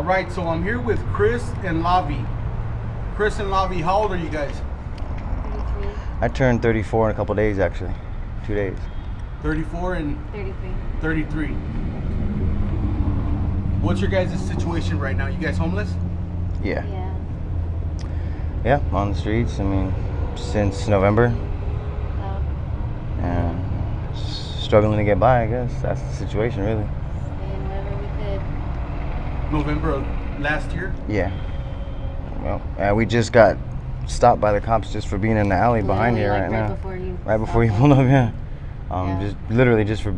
All right, so I'm here with Chris and Lavi. Chris and Lavi, how old are you guys? 33. I turned 34 in a couple days, actually. 2 days. 34 and 33. 33. What's your guys' situation right now? You guys homeless? Yeah. Yeah. Yeah, on the streets. I mean, since November. Oh, And struggling to get by, I guess. That's the situation, really. staying wherever we could. November of last year? Yeah. Well, we just got stopped by the cops just for being in the alley behind here Literally, right like, now. Right before you Right before you pulled up, yeah. Yeah. Just literally just for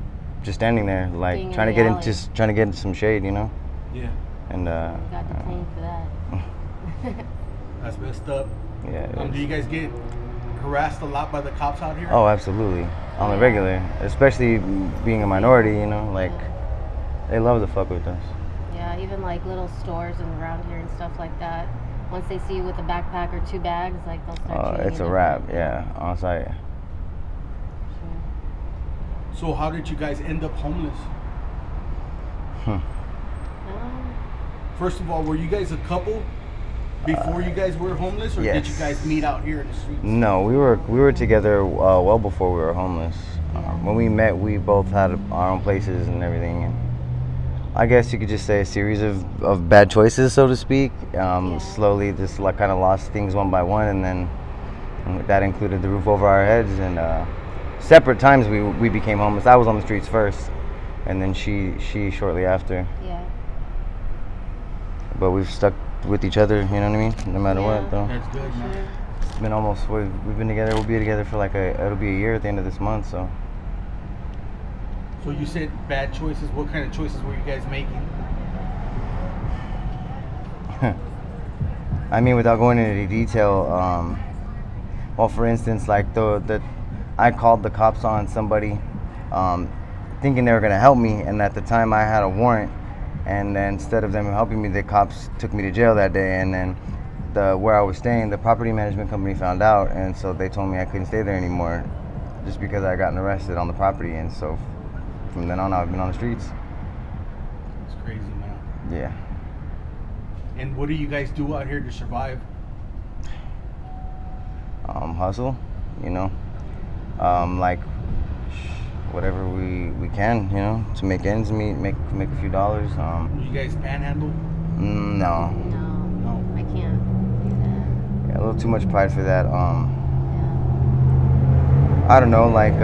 standing there, like Being in trying to the get in, alley. just trying to get in some shade, you know. Yeah. And We got detained for that. That's messed up. yeah. Do you guys get harassed a lot by the cops out here? Oh, absolutely. On the regular, especially being a minority, you know, like they love to fuck with us. Yeah, even like little stores and around here and stuff like that. Once they see you with a backpack or 2 bags, like they'll start treating It's you a wrap, different. yeah, on site. Sure. So how did you guys end up homeless? Um, First of all, were you guys a couple before you guys were homeless, or did yes. you guys meet out here in the streets? No, we were together well before we were homeless. When we met, we both had our own places and everything. And I guess you could just say a series of bad choices, so to speak. Slowly, just like kind of lost things one by one, and then that included the roof over our heads. And separate times we became homeless. I was on the streets first, and then she shortly after. yeah. But we've stuck with each other, you know what I mean? No matter Yeah. what, though. That's good, man. Sure. It's been almost, we've been together, we'll be together for it'll be a year at the end of this month, so. So you said bad choices. What kind of choices were you guys making? I mean, without going into detail, well, for instance, like I called the cops on somebody, thinking they were gonna help me, and at the time I had a warrant, and then instead of them helping me, the cops took me to jail that day, and then where I was staying, the property management company found out, and so they told me I couldn't stay there anymore, just because I had gotten arrested on the property, and so from then on I've been on the streets. It's crazy, man. Yeah. And what do you guys do out here to survive? Hustle, you know, like whatever we can, you know, to make ends meet, make a few dollars. You guys panhandle? No, No, I can't do that. yeah, a little too much pride for that. Yeah. I don't know, like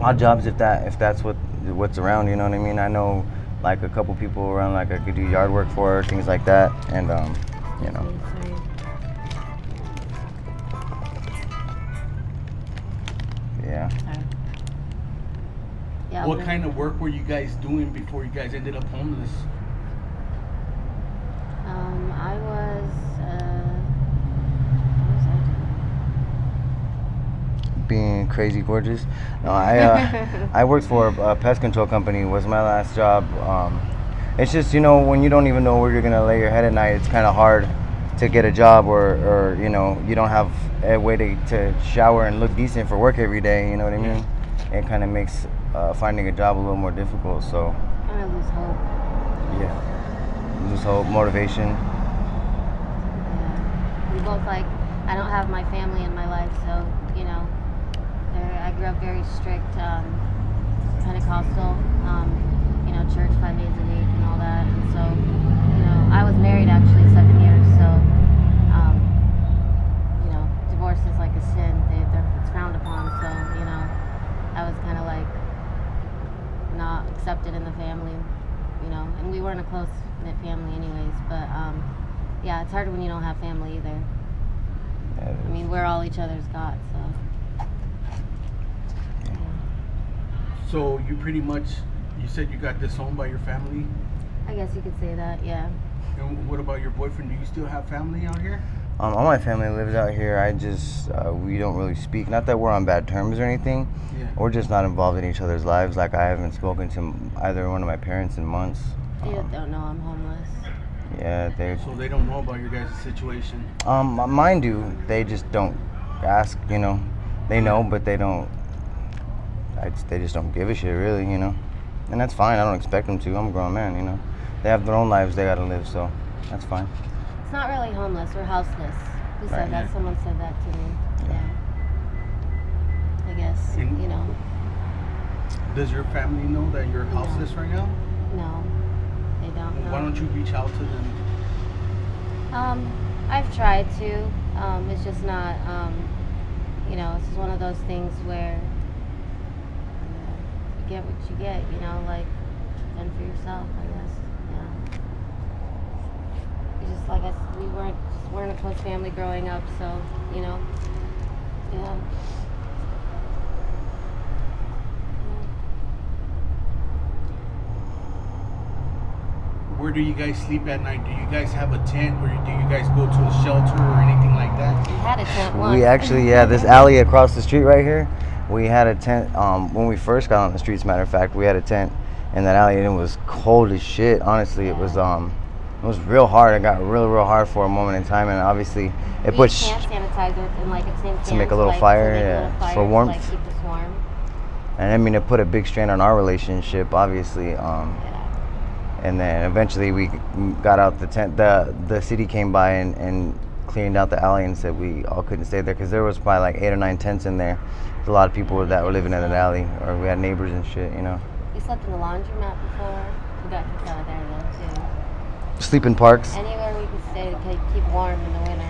odd jobs if that's what's around, you know what I mean. I know like a couple people around, like I could do yard work for, things like that, and you know. Sorry. Yeah. Sorry. Yeah. What kind of work were you guys doing before you guys ended up homeless? I was. What was I doing? Being crazy gorgeous. No, I worked for a pest control company. Was my last job. It's just, you know, when you don't even know where you're gonna lay your head at night, it's kind of hard to get a job, or you know, you don't have a way to shower and look decent for work every day. You know what I mean? It kind of makes finding a job a little more difficult. So Kind of lose hope. yeah, lose hope, motivation. Yeah. We both I don't have my family in my life, so you know, I grew up very strict, Pentecostal, you know, church 5 days a week and all that, and so, you know, I was married actually 7 years, so, you know, divorce is like a sin. It's frowned upon, so, you know, I was kind of like not accepted in the family, you know, and we weren't a close knit family anyways, but yeah, it's hard when you don't have family either. Yeah, I mean, we're all each other's God, so. Yeah. So you pretty much, you said you got disowned by your family. I guess you could say that, yeah. And what about your boyfriend? Do you still have family out here? All my family lives out here. I just we don't really speak. Not that we're on bad terms or anything. Yeah. We're just not involved in each other's lives. Like I haven't spoken to either one of my parents in months. They don't know I'm homeless. Yeah, they. So they don't know about your guys' situation. Mine do. They just don't ask. You know, they know, but they don't. They just don't give a shit, really. You know, and that's fine. I don't expect them to. I'm a grown man. You know, they have their own lives they gotta live, so that's fine. It's not really homeless. We're houseless. Who Right. said that? Someone said that to me. Yeah. I guess, And- you know. Does your family know that you're No. houseless right now? No, they don't know. Why don't you reach out to them? I've tried to. It's just not, you know, it's just one of those things where you get what you get, you know, like, fend for yourself, I guess. Yeah. It's just like we weren't a close family growing up, so, you know, yeah. Where do you guys sleep at night? Do you guys have a tent, or do you guys go to a shelter or anything like that? We had a tent once. We actually, yeah, this alley across the street right here, we had a tent. When we first got on the streets, matter of fact, we had a tent in that alley, and it was cold as shit. Honestly, it was real hard. It got real hard for a moment in time, and obviously it We put use hand sanitizer in like a tin to can make a little like, fire, to make a yeah, little fire for to, warmth. like, keep us warm. and I mean it put a big strain on our relationship, obviously. Yeah. And then eventually we got out the tent. The city came by and cleaned out the alley and said we all couldn't stay there because there was probably like 8 or 9 tents in there. There's a lot of people that were living in that alley, or we had neighbors and shit, you know. We slept in the laundromat before. We got kicked out of there though too. Sleep in parks. Anywhere we could stay to keep warm in the winter.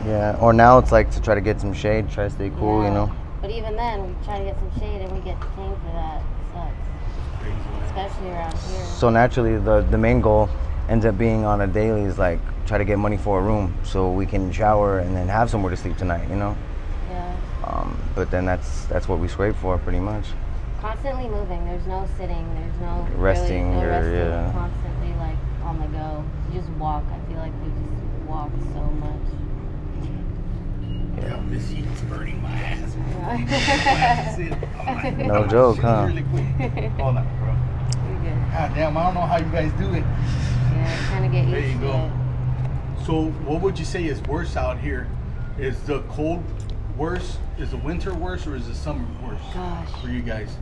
Yeah, or now it's like to try to get some shade, try to stay cool, you Yeah. know. But even then, we try to get some shade and we get detained for that. It sucks. Crazy, man. Especially around here. So naturally, the main goal ends up being on a daily is like try to get money for a room so we can shower and then have somewhere to sleep tonight, you know. Yeah. But then that's what we scrape for pretty much. Constantly moving. There's no sitting. There's no Resting Really, no or- resting. yeah. Constantly like on the go. You just walk. I feel like we just walk so much. Yeah, this heat's burning my ass. Yeah. No joke, huh? Really quick. Hold on, bro. You're good. God damn, I don't know how you guys do it. Yeah, trying to get There used you to go. it. So, what would you say is worse out here? Is the cold worse? Is the winter worse, or is the summer worse Gosh. for you guys?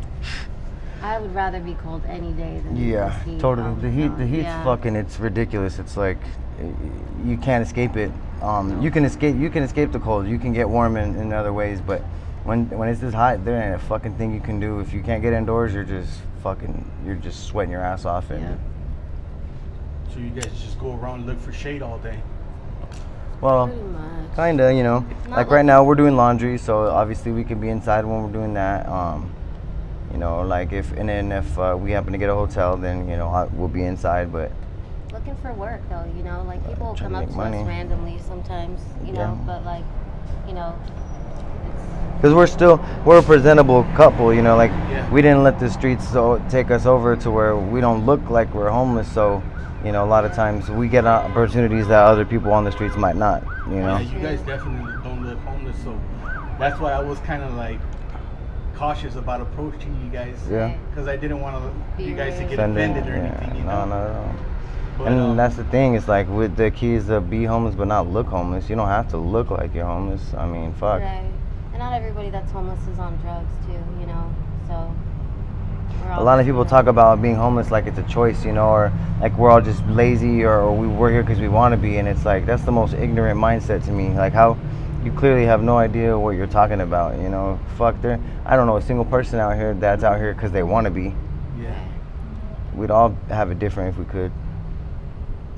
I would rather be cold any day than Yeah, this heat totally. all The heat's time. fucking. It's ridiculous. It's like you can't escape it. You can escape the cold. You can get warm in other ways, but when it's this hot, there ain't a fucking thing you can do. If you can't get indoors, you're just sweating your ass off. And Yeah. So you guys just go around and look for shade all day. well, Pretty much. kinda, you know. Not Like right now, we're doing laundry, so obviously we can be inside when we're doing that. You know, like if we happen to get a hotel, then you know we'll be inside. But Looking for work though, you know, like people will trying come to up make to money. us randomly sometimes, you know, Yeah. but like, you know, because we're a presentable couple, you know, like Yeah. we didn't let the streets take us over to where we don't look like we're homeless. So, you know, a lot of times we get opportunities that other people on the streets might not, you know. Yeah, you guys definitely don't look homeless, so that's why I was kind of like cautious about approaching you guys. Yeah. Because I didn't want Be you guys to rude. get Offended, offended or anything, you no, know. not at all. But, And that's the thing. It's like with the keys to be homeless, but not look homeless. You don't have to look like you're homeless. I mean, fuck. right. And not everybody that's homeless is on drugs too, you know, so. we're A all lot of just, people you know, talk about being homeless like it's a choice, you know, or like we're all just lazy, or we're here because we want to be, and it's like that's the most ignorant mindset to me. Like how you clearly have no idea what you're talking about, you know. Fuck, I don't know a single person out here that's out here because they want to be. yeah. We'd all have it different if we could.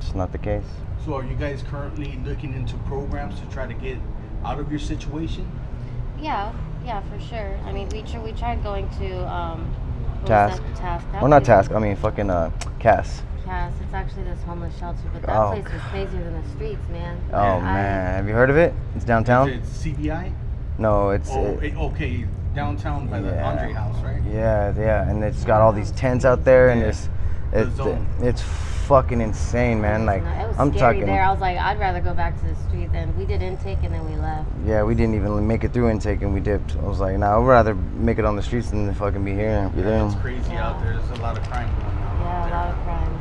It's not the case. So are you guys currently looking into programs to try to get out of your situation? Yeah, for sure. I mean, we tried going to, what was Task. that? Task. That Well, not place- Task. I mean, fucking Cass. Cass. It's actually this homeless shelter, but that Oh, place was crazier than the streets, man. Oh man, have you heard of it? It's downtown. Is it CBI? No, it's Okay, downtown by the Yeah. Andre House, right? yeah, and it's got all these tents out there, and Yeah. The it's zone. it's fucking insane, man. Like it was I'm scary talking. there. I was like, I'd rather go back to the street than we did intake and then we left. Yeah, we didn't even make it through intake, and we dipped. I was like, nah, I'd rather make it on the streets than fucking be here and be Yeah, there. it's crazy Yeah. out there. There's a lot of crime going on. Yeah, out a lot of crime.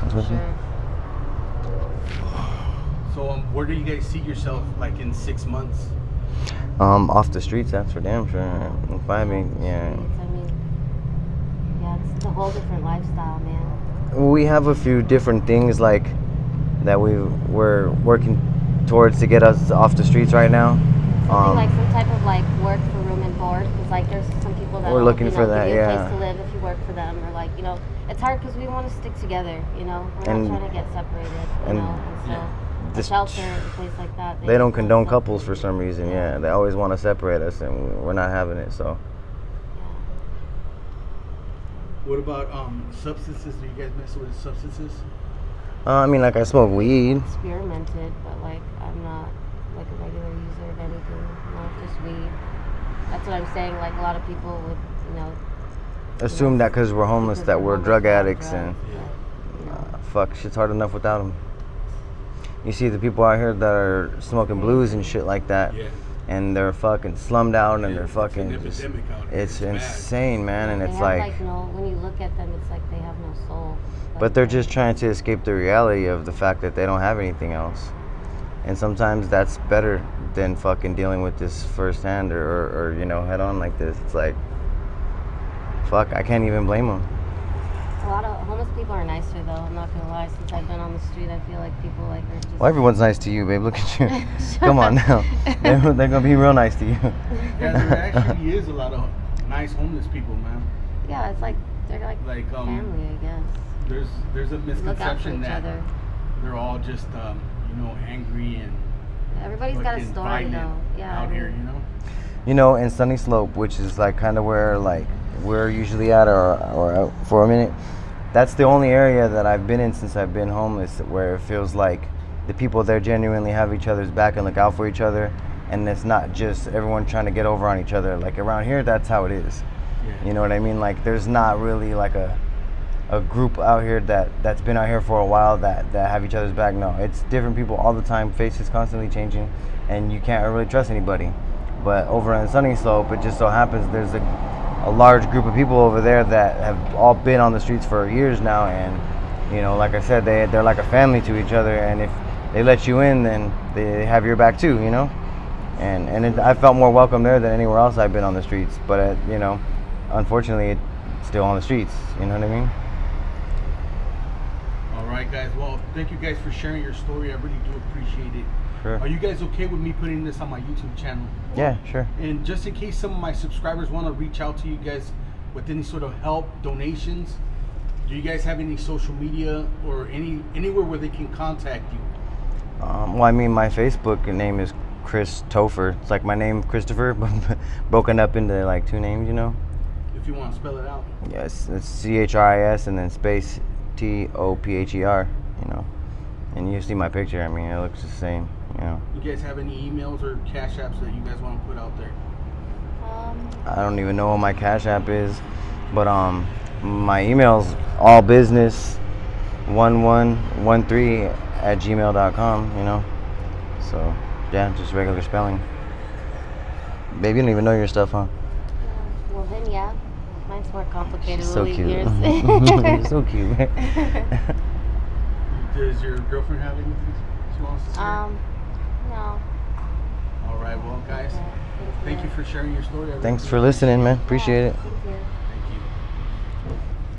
That's For what- sure. So where do you guys see yourself like in 6 months? Off the streets, that's for damn sure. If I mean, yeah. I mean, yeah, it's a whole different lifestyle, man. We have a few different things like that we're working towards to get us off the streets right now. Something like some type of like work for room and board, because like there's some people that We're will, looking you know, for that, give you a yeah. place to live if you work for them, or like, you know, it's hard because we want to stick together, you know, we're And- not trying to get separated, you and know, and so a this- shelter, a place like that. They don't just wanna condone separate couples for it. some reason. Yeah, they always want to separate us, and we're not having it. So What about substances? Do you guys mess with substances? I mean, like I smoke weed. Experimented, but like I'm not like a regular user of anything, not just weed. That's what I'm saying. Like a lot of people would, you know, Assume that because we're homeless, because that they're we're homeless, drug they're on addicts, drugs, and but, you know, fuck, shit's hard enough without them. You see the people out here that are smoking blues and shit like that, Yeah. and they're fucking slummed out, and Yeah, they're it's an fucking just, epidemic out here. it's It's bad. insane, man, and they it's have, like, no, when you look at them, it's like they have no soul. but they're just trying to escape the reality of the fact that they don't have anything else. And sometimes that's better than fucking dealing with this firsthand or you know, head on like this. It's like, fuck, I can't even blame them. A lot of homeless people are nicer though. I'm not gonna lie. Since I've been on the street, I feel like people like are just. Well, everyone's nice to you, babe. Look at you. Come on now. They're gonna be real nice to you. Yeah, there actually is a lot of nice homeless people, man. Yeah, it's like they're like family, I guess. There's a Look out for misconception each that other. they're all just you know, angry and Everybody's got a fucking story violent though. Yeah. out I here, mean, you know. You know, in Sunny Slope, which is like kind of where like we're usually at, or out for a minute. That's the only area that I've been in since I've been homeless where it feels like the people there genuinely have each other's back and look out for each other, and it's not just everyone trying to get over on each other. Like around here, that's how it is. Yeah. You know what I mean? Like there's not really like a group out here that's been out here for a while that have each other's back. No, it's different people all the time, faces constantly changing, and you can't really trust anybody. But over in Sunny Slope, it just so happens there's a large group of people over there that have all been on the streets for years now, and you know, like I said, they're like a family to each other, and if they let you in, then they have your back too, you know. And I felt more welcome there than anywhere else I've been on the streets, but you know, unfortunately, it's still on the streets. You know what I mean? All right, guys. Well, thank you guys for sharing your story. I really do appreciate it. Sure. Are you guys okay with me putting this on my YouTube channel? Yeah, sure. And just in case some of my subscribers want to reach out to you guys with any sort of help, donations, do you guys have any social media or anywhere where they can contact you? Well, I mean, my Facebook name is Chris Topher. It's like my name, Christopher, but broken up into like two names, you know? If you want to spell it out. Yes, it's CHRIS and then space TOPHER, you know? And you see my picture, I mean, it looks the same, you know? You guys have any emails or cash apps that you guys want to put out there? I don't even know what my Cash App is, but my email's allbusiness1113@gmail.com, you know? So, yeah, just regular spelling. Babe, you don't even know your stuff, huh? Well then, yeah. Mine's more complicated. She's so We'll leave cute. yours. You're so cute. Does your girlfriend have anything she wants to share? No. All right, well, guys, thank you for sharing your story. I really Thanks do for listening, man. Appreciate it. Thank you.